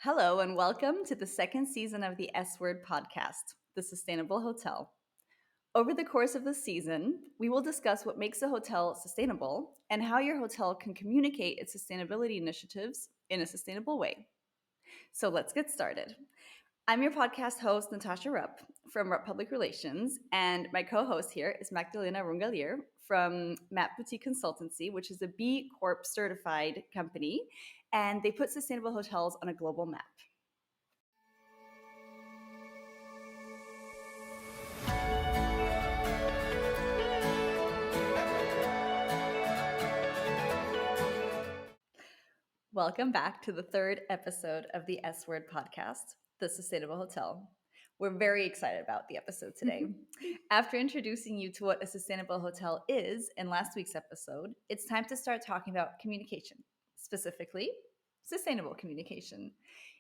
Hello, and welcome to the second season of the S Word podcast, The Sustainable Hotel. Over the course of this season, we will discuss what makes a hotel sustainable and how your hotel can communicate its sustainability initiatives in a sustainable way. So let's get started. I'm your podcast host, Natasha Rupp from Rupp Public Relations, and my co-host here is Magdalena Rungalier from Map Boutique Consultancy, which is a B Corp certified company, and they put sustainable hotels on a global map. Welcome back to the third episode of the S Word podcast, The Sustainable Hotel. We're very excited about the episode today. After introducing you to what a sustainable hotel is in last week's episode, it's time to start talking about communication, specifically sustainable communication.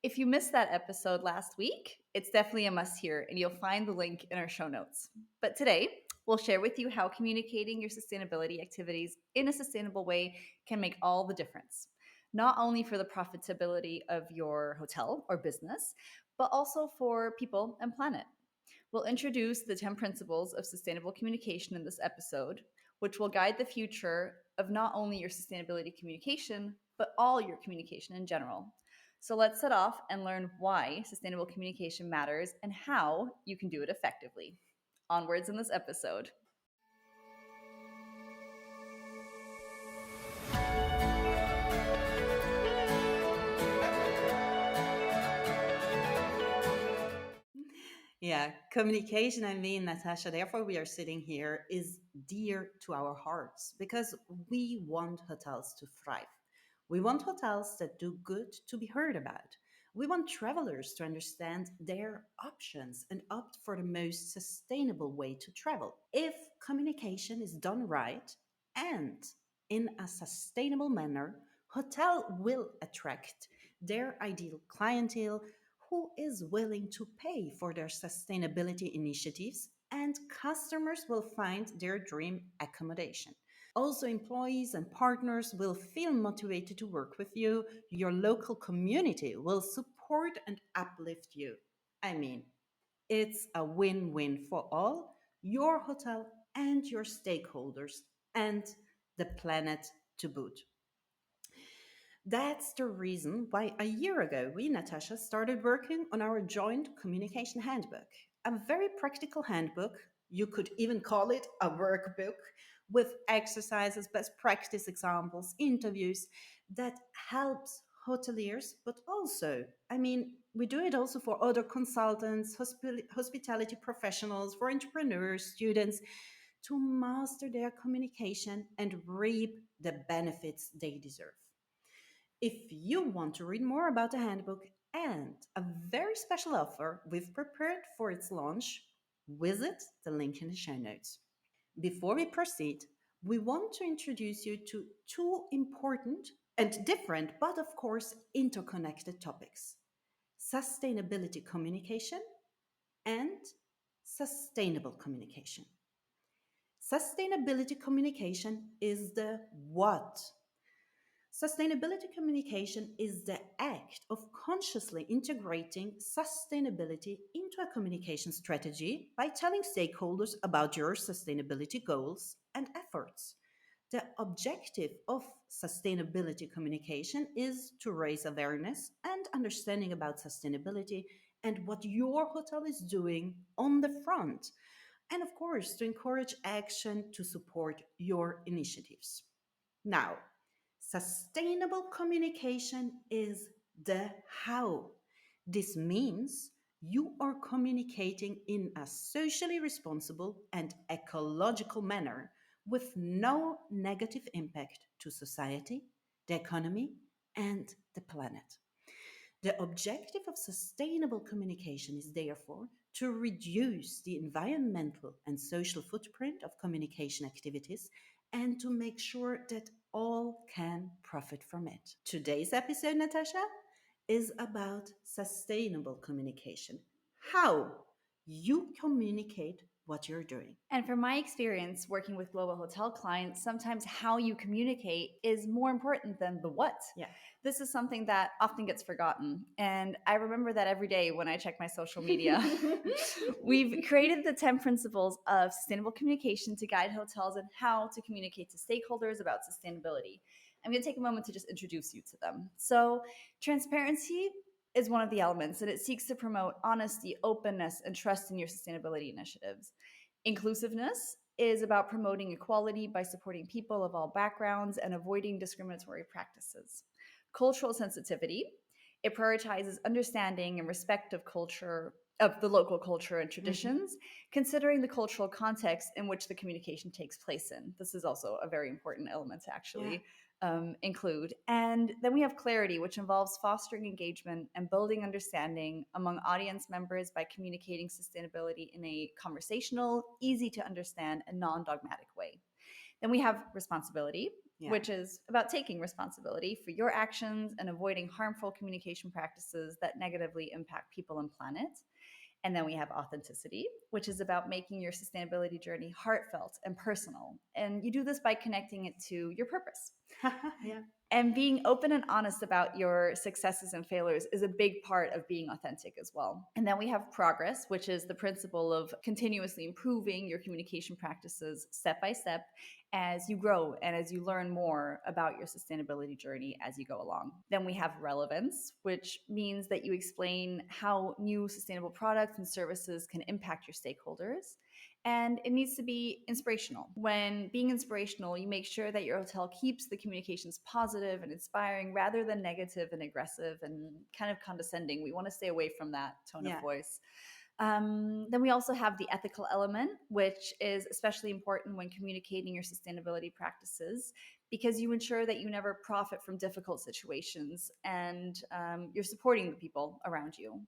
If you missed that episode last week, it's definitely a must hear, and you'll find the link in our show notes. But today, we'll share with you how communicating your sustainability activities in a sustainable way can make all the difference, not only for the profitability of your hotel or business, but also for people and planet. We'll introduce the 10 principles of sustainable communication in this episode, which will guide the future of not only your sustainability communication, but all your communication in general. So let's set off and learn why sustainable communication matters and how you can do it effectively. Onwards in this episode. Yeah, communication, Natasha, therefore we are sitting here, is dear to our hearts because we want hotels to thrive. We want hotels that do good to be heard about. We want travelers to understand their options and opt for the most sustainable way to travel. If communication is done right and in a sustainable manner, hotel will attract their ideal clientele who is willing to pay for their sustainability initiatives, and customers will find their dream accommodation. Also, employees and partners will feel motivated to work with you. Your local community will support and uplift you. I mean, it's a win win for all, your hotel and your stakeholders, and the planet to boot. That's the reason why a year ago we, Natasha, started working on our joint communication handbook, a very practical handbook. You could even call it a workbook with exercises, best practice examples, interviews that helps hoteliers, but also, we do it also for other consultants, hospitality professionals, for entrepreneurs, students to master their communication and reap the benefits they deserve. If you want to read more about the handbook and a very special offer we've prepared for its launch, visit the link in the show notes. Before we proceed, we want to introduce you to two important and different, but of course interconnected topics: sustainability communication and sustainable communication. Sustainability communication is the what. Sustainability communication is the act of consciously integrating sustainability into a communication strategy by telling stakeholders about your sustainability goals and efforts. The objective of sustainability communication is to raise awareness and understanding about sustainability and what your hotel is doing on the front, and of course, to encourage action to support your initiatives. Now, sustainable communication is the how. This means you are communicating in a socially responsible and ecological manner with no negative impact to society, the economy, and the planet. The objective of sustainable communication is therefore to reduce the environmental and social footprint of communication activities and to make sure that all can profit from it. Today's episode, Natasha, is about sustainable communication. How you communicate what you're doing. And from my experience working with global hotel clients, sometimes how you communicate is more important than the what. Yeah. This is something that often gets forgotten. And I remember that every day when I check my social media. We've created the 10 principles of sustainable communication to guide hotels and how to communicate to stakeholders about sustainability. I'm going to take a moment to just introduce you to them. So, transparency is one of the elements, and it seeks to promote honesty, openness, and trust in your sustainability initiatives. Inclusiveness is about promoting equality by supporting people of all backgrounds and avoiding discriminatory practices. Cultural sensitivity, it prioritizes understanding and respect of culture of the local culture and Mhm. traditions, considering the cultural context in which the communication takes place in. This is also a very important element to Yeah. actually include. And then we have clarity, which involves fostering engagement and building understanding among audience members by communicating sustainability in a conversational, easy to understand, and non dogmatic way. Then we have responsibility, Yeah. which is about taking responsibility for your actions and avoiding harmful communication practices that negatively impact people and planet. And then we have authenticity, which is about making your sustainability journey heartfelt and personal. And you do this by connecting it to your purpose. Yeah. And being open and honest about your successes and failures is a big part of being authentic as well. And then we have progress, which is the principle of continuously improving your communication practices step by step as you grow and as you learn more about your sustainability journey as you go along. Then we have relevance, which means that you explain how new sustainable products and services can impact your stakeholders. And it needs to be inspirational. When being inspirational, you make sure that your hotel keeps the communications positive and inspiring rather than negative and aggressive and kind of condescending. We want to stay away from that tone of Yeah. voice. Then we also have the ethical element, which is especially important when communicating your sustainability practices because you ensure that you never profit from difficult situations and you're supporting the people around you.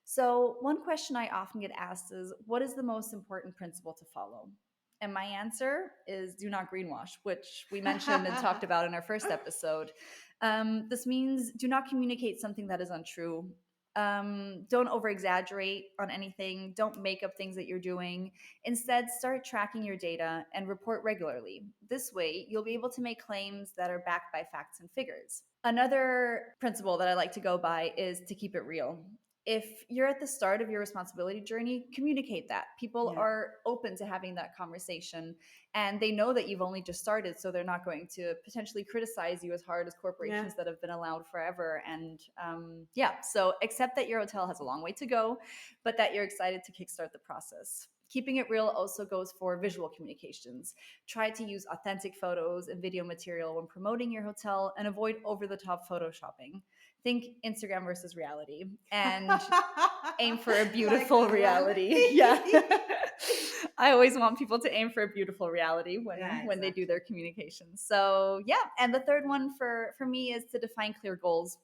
So, one question I often get asked is what is the most important principle to follow? And my answer is do not greenwash, which we mentioned and talked about in our first episode. This means do not communicate something that is untrue. Don't over exaggerate on anything. Don't make up things that you're doing. Instead, start tracking your data and report regularly. This way, you'll be able to make claims that are backed by facts and figures. Another principle that I like to go by is to keep it real. If you're at the start of your responsibility journey, communicate that. People Yeah. are open to having that conversation and they know that you've only just started, so they're not going to potentially criticize you as hard as Yeah. corporations that have been allowed forever. And yeah, so accept that your hotel has a long way to go, but that you're excited to kickstart the process. Keeping it real also goes for visual communications. Try to use authentic photos and video material when promoting your hotel and avoid over the top photoshopping. Think Instagram versus reality and aim for a Like beautiful that one. reality. Yeah. I always want people to aim for a beautiful reality Yeah, when they do exactly. their communications. So, yeah, and the third one for me is to define clear goals.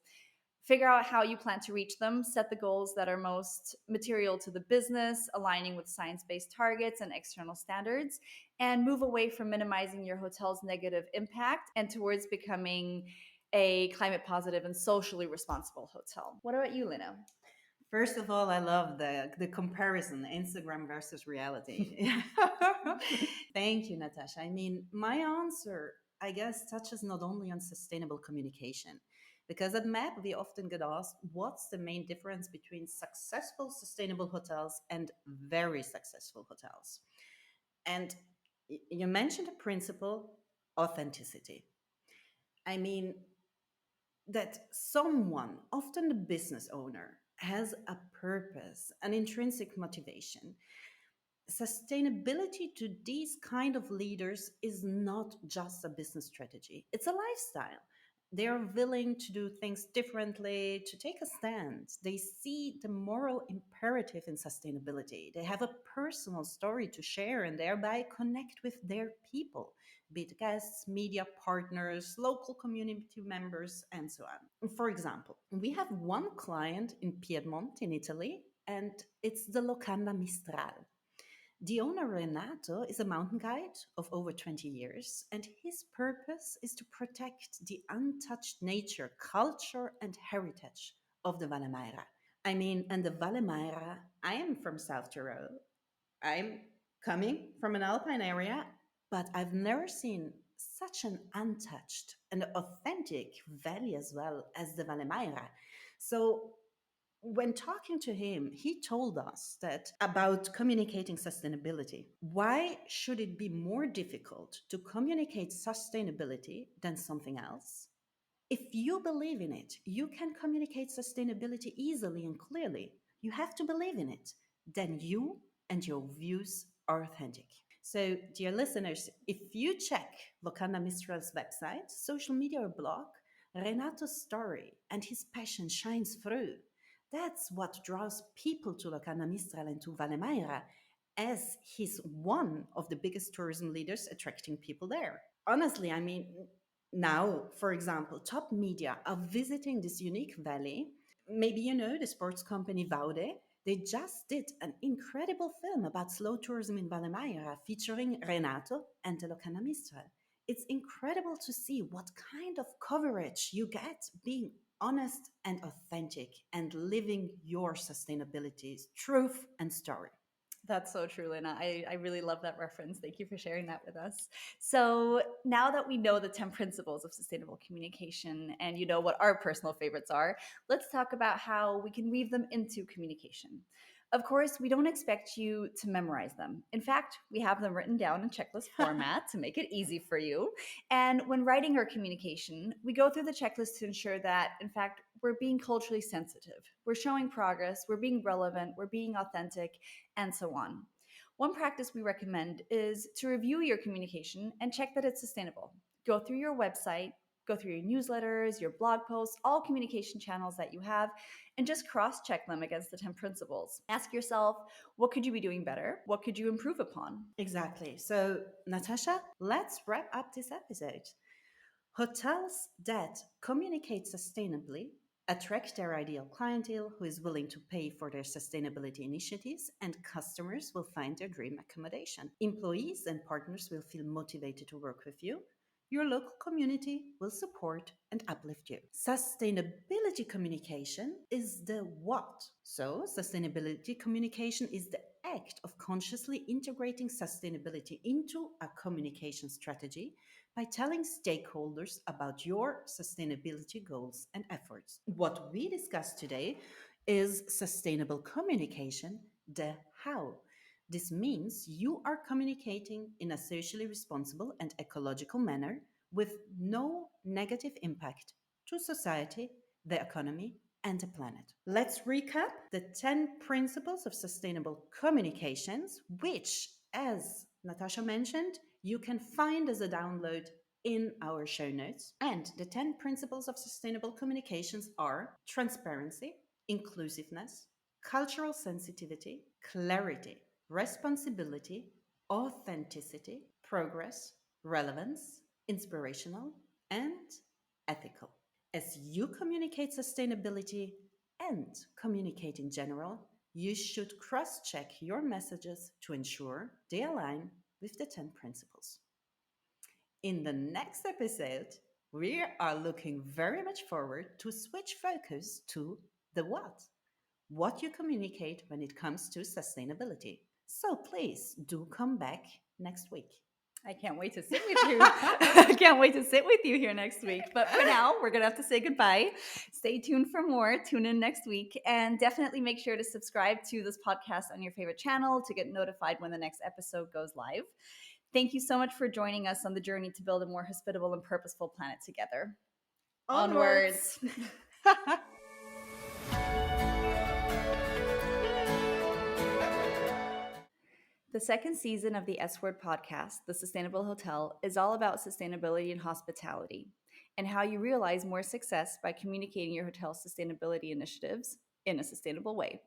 Figure out how you plan to reach them, set the goals that are most material to the business, aligning with science-based targets and external standards, and move away from minimizing your hotel's negative impact and towards becoming a climate positive and socially responsible hotel. What about you, Lina? First of all, I love the comparison, Instagram versus reality. Thank you, Natasha. I mean, my answer, I guess, touches not only on sustainable communication, because at MAP, we often get asked what's the main difference between successful sustainable hotels and very successful hotels. And you mentioned a principle, authenticity. I mean, that someone, often the business owner, has a purpose, an intrinsic motivation. Sustainability to these kind of leaders is not just a business strategy, it's a lifestyle. They are willing to do things differently, to take a stand. They see the moral imperative in sustainability. They have a personal story to share and thereby connect with their people, be it guests, media partners, local community members, and so on. For example, we have one client in Piedmont in Italy, and it's the Locanda Mistral. The owner, Renato, is a mountain guide of over 20 years, and his purpose is to protect the untouched nature, culture, and heritage of the Valemaira. I mean, and the Valemaira, I am from South Tyrol. I'm Coming from an alpine area, but I've never seen such an untouched and authentic valley as well as the Valle Mayra. So when talking to him, he told us that about communicating sustainability. Why should it be more difficult to communicate sustainability than something else? If you believe in it, you can communicate sustainability easily and clearly. You have to believe in it. Then you and your views are authentic. So, dear listeners, if you check Locanda Mistral's website, social media, or blog, Renato's story and his passion shines through. That's what draws people to Locanda Mistral and to Valemaira, as he's one of the biggest tourism leaders attracting people there. Honestly, I mean, now, for example, top media are visiting this unique valley. Maybe you know the sports company Vaude. They just did an incredible film about slow tourism in Valemaira featuring Renato and the Locana Mistral. It's incredible to see what kind of coverage you get being honest and authentic and living your sustainability's truth and story. That's so true, Lena. I really love that reference. Thank you for sharing that with us. So now that we know the 10 principles of sustainable communication and you know what our personal favorites are, let's talk about how we can weave them into communication. Of course, we don't expect you to memorize them. In fact, we have them written down in checklist format to make it easy for you. And when writing our communication, we go through the checklist to ensure that, in fact, we're being culturally sensitive. We're showing progress, we're being relevant, we're being authentic, and so on. One practice we recommend is to review your communication and check that it's sustainable. Go through your website, go through your newsletters, your blog posts, all communication channels that you have, and just cross check them against the 10 principles. Ask yourself, what could you be doing better? What could you improve upon? Exactly. So, Natasha, let's wrap up this episode. Hotels that communicate sustainably attract their ideal clientele who is willing to pay for their sustainability initiatives, and customers will find their dream accommodation. Employees and partners will feel motivated to work with you. Your local community will support and uplift you. Sustainability communication is the what. So, sustainability communication is the act of consciously integrating sustainability into a communication strategy by telling stakeholders about your sustainability goals and efforts. What we discussed today is sustainable communication, the how. This means you are communicating in a socially responsible and ecological manner with no negative impact to society, the economy, and the planet. Let's recap the 10 principles of sustainable communications, which, as Natasha mentioned, you can find as a download in our show notes. And the 10 principles of sustainable communications are transparency, inclusiveness, cultural sensitivity, clarity, responsibility, authenticity, progress, relevance, inspirational, and ethical. As you communicate sustainability and communicate in general, you should cross check your messages to ensure they align with the 10 principles. In the next episode, we are looking very much forward to switch focus to the what you communicate when it comes to sustainability. So please do come back next week. I can't wait to sit with you. I can't wait to sit with you here next week. But for now, we're going to have to say goodbye. Stay tuned for more. Tune in next week. And definitely make sure to subscribe to this podcast on your favorite channel to get notified when the next episode goes live. Thank you so much for joining us on the journey to build a more hospitable and purposeful planet together. Onwards. The second season of the S Word podcast, The Sustainable Hotel, is all about sustainability and hospitality and how you realize more success by communicating your hotel's sustainability initiatives in a sustainable way.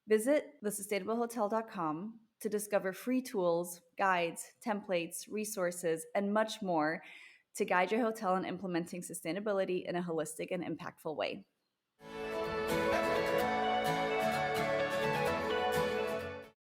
Visit thesustainablehotel.com to discover free tools, guides, templates, resources, and much more to guide your hotel in implementing sustainability in a holistic and impactful way.